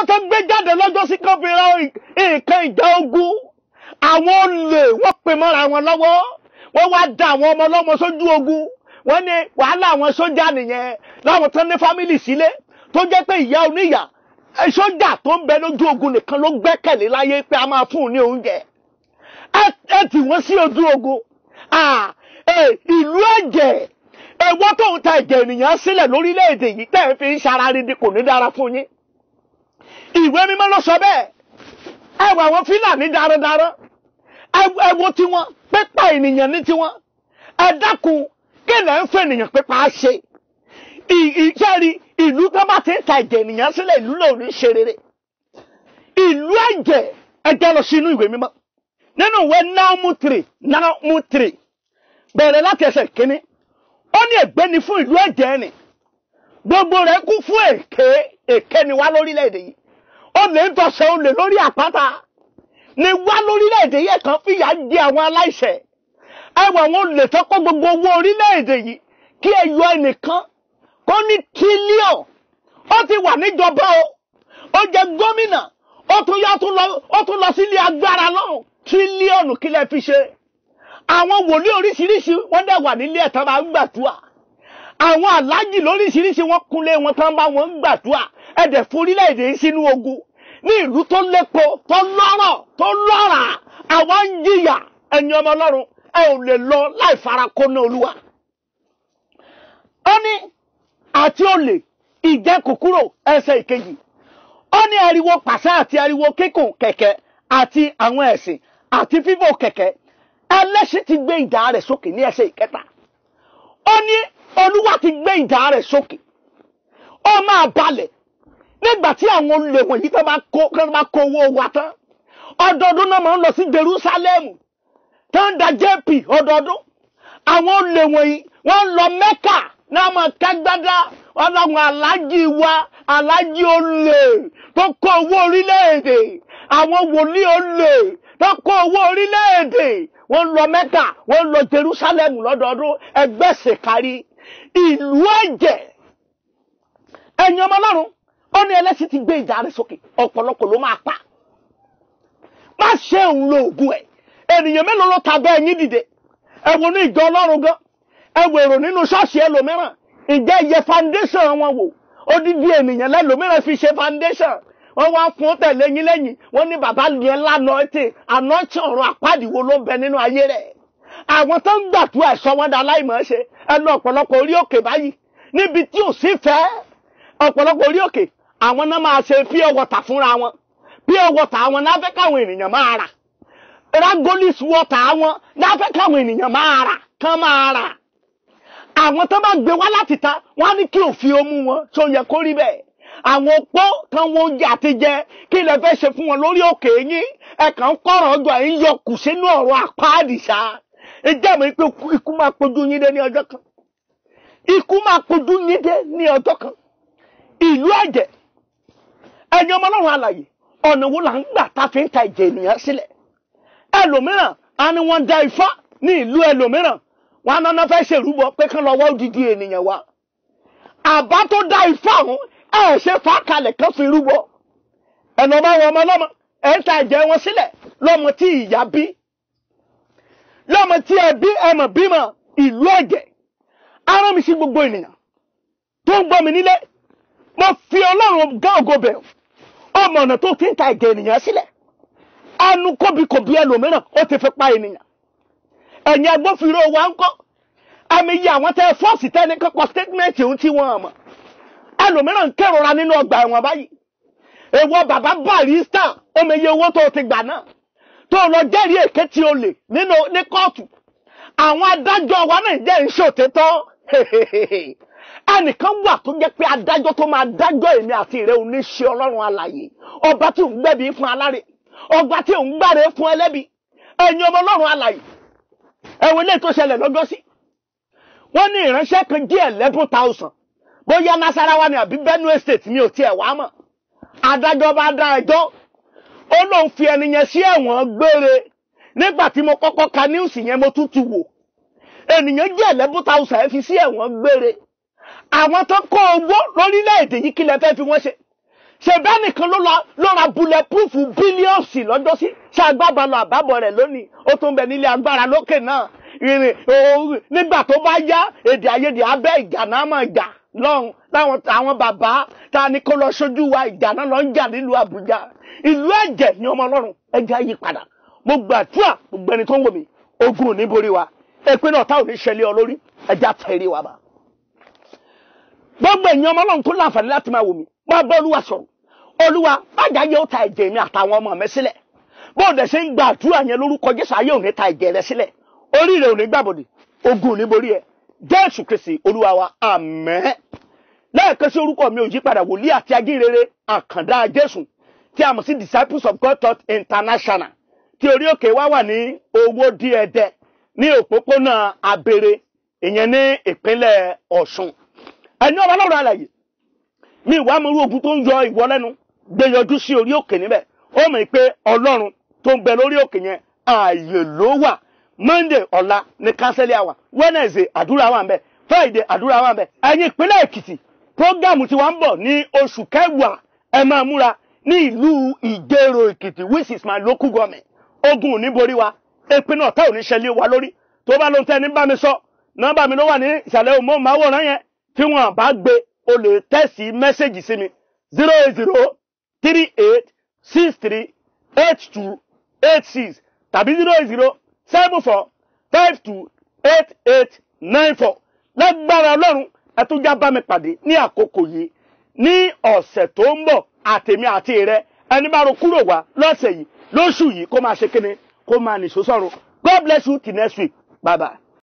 owó tó gbé jáde lọ́jọ́ sí kan fi ra nǹkan ìjà ogun àwọn olè wọ́n pè mọ́ra wọn lọ́wọ́ wọ́n wá da àwọn ọmọ ọlọ́mọ sójú ogun wọ́n ní wàhálà àwọn sójà nìyẹn láwọn tán ní fámìlì sílé tó jẹ́ pé ìyá oníyà sójà tó ń bẹ lójú ogun nìkan ló gbẹ́kẹ̀lé láyé pé a máa fún un ní oúnjẹ ẹ tì wọ́n sí ojú ogun ìlú ẹ̀jẹ̀ ẹ̀wọ́ tó ń ta ẹ̀jẹ̀ ènìyàn sílẹ̀ lórílẹ̀‐èdè yìí tẹ́ ẹ fi ń ṣara rindi kò ní dára fún yín ìwé mímọ́ ló sọ bẹ́ẹ̀ ẹwà àwọn Fúlàní darandaran ẹwọ tiwọn pípa ènìyàn ní tiwọn ẹ dákun kí lẹ ń fẹ́ ènìyàn pípa á ṣe ìjẹ́rìí ìlú tó bá ti ń ta ẹ̀jẹ̀ ènìyàn sílẹ̀ ìlú náà ò ní ṣe rere ìlú ẹ̀jẹ̀ lọ sínú ìwé mímọ́ nínú ìwé Náhúmù 3 bẹ̀rẹ̀ láti ẹsẹ̀ kínní ó ní ègbé ni fún ìlú ẹ̀jẹ̀ ni gbogbo rẹ̀ kún fún èké ni wá lórílẹ̀‐èdè yìí ó lè ń tọ̀sẹ̀ ó lè lórí àpáta ni wá lórílẹ̀‐èdè yìí kan fìyà jẹ àwọn aláìṣẹ̀ ẹwà wọn lè tọ́kọ́ gbogbo owó orílẹ̀‐èdè yìí kí ẹ yọ ẹnìkan kó ní tírílíọ̀n ó ti wà níjọba ó jẹ gómìnà ó tún lọ sílé agbára náà tírílíọ̀nù kí lẹ fi ṣe àwọn wòlíì oríṣiríṣi wọ́n dẹ̀ wà nílé ẹ̀tàn máa ń gbàdúrà àwọn aláàjì lóríṣiríṣi wọ́n kúnlé wọn tán bá wọn ń gbàdúrà ẹ̀dẹ̀ forílẹ̀-èdè yìí sínú ogun ní ìlú tó lépo tó lọ́rọ̀ tó lọ́rà àwọn ń jìyà ẹ̀yin ọmọ Ọlọ́run ẹ ò lè lọ láì fara kóná Olúwa. ó ní àti olè ìjẹ́ kòkúrò ẹsẹ̀ ìkejì ó ní ariwo pàṣẹ àti ariwo kíkùn kẹ̀kẹ́ àti àwọn ẹ̀sìn àti fífò kẹ̀kẹ́ ẹlẹ́ṣin ti gbé idà rẹ̀ sókè ní ẹsẹ̀ ìkẹta ó ní Olúwa ti gbé idà rẹ̀ sókè ó máa balẹ̀ nígbà tí àwọn olè wọ̀nyí tó bá kó owó wa tán ọdọọdún náà máa ń lọ sí Jerúsálẹ́mù tó ń da JP ọdọọdún àwọn olè wọ̀nyí wọ́n lọ Mẹ́kà náà máa kẹ́gbádá ọlọ́run aláàjì wa aláàjì olè tó kó owó orílẹ̀-èdè àwọn wòlíì olè tó kó owó orílẹ̀-èdè wọ́n lọ Mẹ́kà wọ́n lọ Jerúsálẹ́mù lọ́dọọdún ẹgbẹ́ ṣèkárí ìlú ẹ̀jẹ̀ ẹ̀yin ọmọ Ọlọ́run ó ní ẹlẹ́sìn ti gbé idà rẹ̀ sókè ọ̀pọ̀lọpọ̀ ló máa pa má ṣe òun lo ògùn ẹ̀ ènìyàn mélòó ló ta bẹ́ẹ̀ yín dìde ẹ wo ní ìjọ Ọlọ́run gan ẹ wo èrò nínú ṣọ́ọ̀ṣì ẹlòmíràn ìjẹ́ iye foundation wọn wò odidi ènìyàn lẹ́lòmíràn fi ṣe foundation wọ́n wá fún tẹ̀lé yín lẹ́yìn wọ́n ní bàbá yẹn lánàá tí ọ̀run àpáàdìwò ló ń bẹ nínú ayé rẹ̀ àwọn tó ń gbàtú ẹ̀sọ́ wọn dá láìmọ̀ ṣe ẹnu ọ̀pọ̀lọpọ̀ orí òkè báyìí níbi tí ò sí fẹ́ ọ̀pọ̀lọpọ̀ orí òkè àwọn náà máa ṣe pure water fúnra wọn pure water àwọn náà fẹ́ káwọn ènìyàn máa rà ragolis water àwọn náà fẹ́ káwọn ènìyàn máa rà kán máa rà àwọn tó bá gbé wá láti ta wọ́n á ní kí òfin ó mú wọn tó yẹ kó rí bẹ́ẹ̀ àwọn opó kan wọn oúnjẹ àti jẹ kí lẹ fẹ́ ṣe fún wọn lórí òkè yín ẹ̀kan kọ̀rọ̀ ọjọ́ yín yọ kù sínú ọ̀rọ̀ àpáàdì ṣá ìjẹ́ mi pé ikú máa pojú yín dé ní ọjọ́ kan ikú máa pojú yín dé ní ọjọ́ kan ìlú ẹ̀jẹ̀ ẹ̀yin ọmọ Ọlọ́run alààyè ọ̀nà wo là ń gbà tá fi ń ta ẹ̀jẹ̀ ènìyàn sílẹ̀ ẹlòmíràn á ní wọ́n dá ifá ní ìlú ẹlòmíràn wọn á náná fẹ́ ṣèrúbọ pé kán lọ wá odidi ènìyàn wá àbá tó dá ifá ọ̀hún ẹ ṣe fà kalẹ̀ kán fi rúbọ ẹ̀nà ọba wọn ọmọ ọlọ́mọ ẹ̀ ń ta ẹ̀jẹ̀ wọn sílẹ̀ lọ́mọ tí ìyá bí lọ́mọ tí ẹ bí ẹmọ bímọ ìlú ẹ̀jẹ̀ arán mi sí gbogbo ènìyàn tó ń gbọ́ mi nílé mo fi Ọlọ́run gá ògo bẹ̀ ọmọ ọ̀nà tó ti ń ta ẹ̀jẹ̀ ènìyàn sílẹ̀ ẹnu kóbikòbí ẹlòmíràn ó ti fi pa ènìyàn ẹ̀yin agbófinró wa ń kọ́ àmì iye àwọn tẹ́ fọ́ọ̀sì tẹ́ni kọ́kọ́ statement ohun tí wọ́n mọ̀ ẹlòmíràn ń kérora nínú ọgbà ẹ̀wọ̀n báyìí èèwọ̀ bàbá barista omi iye owó tó ti gbà náà tó lọ jẹ́rìí èké tí o lè ní kóòtù àwọn adájọ́ wa náà jẹ́ ìṣòtítọ́ ẹnìkan wà tó jẹ́ pé adájọ́ tó máa dájọ́ èmi àti ìrẹ́ oníṣẹ́ Ọlọ́run alààyè ọba tí òun gbẹ̀bí fún aláre ọba tí òun gbàre fún ẹlẹ́bi ẹ̀yin ọmọ Ọlọ́run alààyè ẹ̀wọ̀n ilé tó ṣẹlẹ̀ lọ́gọ́sí wọ́n ní ìránṣẹ́ kan jẹ́ 11,000 bóyá Nasarawa ni àbí Benue State mi ò tiẹ̀ wá mọ̀ adájọ́ bá dá ẹjọ́ ó lóun fi ẹni yẹn sí ẹ̀wọ̀n gbére nígbà tí mo kọ́kọ́ ka news yẹn mo tútù wò ènìyàn jẹ́ 11,000 ẹ fi sí ẹ̀wọ̀n gbére àwọn tó kó owó lórílẹ̀-èdè yìí kí lẹ fẹ́ fi wọ́n ṣe ṣe bẹ́ẹ̀ nìkan ló ra bulletproof billions lọ́jọ́ sí ṣe agbábalọ̀ àbábọ̀ rẹ̀ lónìí ó tún bẹ nílé agbára lókè náà nígbà tó bá yá èdè àìyedè abẹ́ ìjà náà máa jà lọ́hùn àwọn bàbá ta ni kó lọ sójú wa ìjà náà lọ ń jà nílùú Àbújá ìlú ẹ̀jẹ̀ ni ọmọ Ọlọ́run ẹ̀jẹ̀ yí padà mo gbàdúrà gbogbo ẹni tó ń wò mí ogun ò ní borí wa èpè náà táwọn ò ní ṣẹlẹ̀ ọ lórí ẹ̀jẹ̀ àtẹ̀rí wa bá gbogbo èèyàn ọmọ Ọlọ́run tó láǹfààní láti máa wò mí máa bọ́ Olúwa sọ̀rọ̀ Olúwa májà yẹ ó ta ẹ̀jẹ̀ mi àtàwọn ọmọ mi sílẹ̀ bóòdẹ̀ ṣe ń gbàdúrà yẹn lórúkọ Jésù ayé ò ní ta ẹ̀jẹ̀ rẹ sílẹ̀ orí rẹ ò ní gbàbọ̀dẹ̀ ogun ò ní borí ẹ Jésù Kristi Olúwa wa àmín lẹ́ẹ̀kan sí orúkọ mi ò yí padà wòlíì àti agínrere Àkàndá Jésù tí a mọ̀ sí Disciples of God Church International tí orí òkè wa wà ní owó díẹ̀dẹ̀ ní òpópónà Abèrè ìyẹn ní ìpínlẹ̀ Ọ̀ṣun ẹni ọba lọ́rọ̀ àlàyé ní ìwà mọ̀rú ogun tó ń yọ ìwọ lẹ́nu gbé yọjú sí orí òkè níbẹ̀ ó mọ̀ pé Ọlọ́run tó ń bẹ lórí òkè yẹn ààyè ló wà Monday ọ̀la ní kánsẹ́lì àwà Wednesday àdúrà wà ń bẹ Friday àdúrà wà ń bẹ ẹ̀yin ìpínlẹ̀ Èkìtì prógámù tí wà ń bọ̀ ní oṣù kẹwàá ẹ máa múra ní ìlú Ìjẹ̀rò Èkìtì which is my local government ogun ò ní borí wa èpè náà tá ò ní ṣẹlẹ̀ wa lórí tó bá ló ń tẹ́ ní bá mi sọ nọ́mbà mi ló wà ní ìsàlẹ̀ òmóhùnmáwòrán yẹn tí wọ́n bá gbé o lè tẹ́sì mẹ́sẹ̀gì sí mi 08038638286 tàbí 08074528894 lágbára Ọlọ́run ẹ tún já bá mi pàdé ní àkókò yìí ní ọ̀sẹ̀ tó ń bọ̀ àtèmi àti rẹ ẹni bá ro kúrò wá lọ́sẹ̀ yìí lóṣù yìí kó máa ṣe kíni kó máa nìṣó sọ́run God bless you till next week bye bye.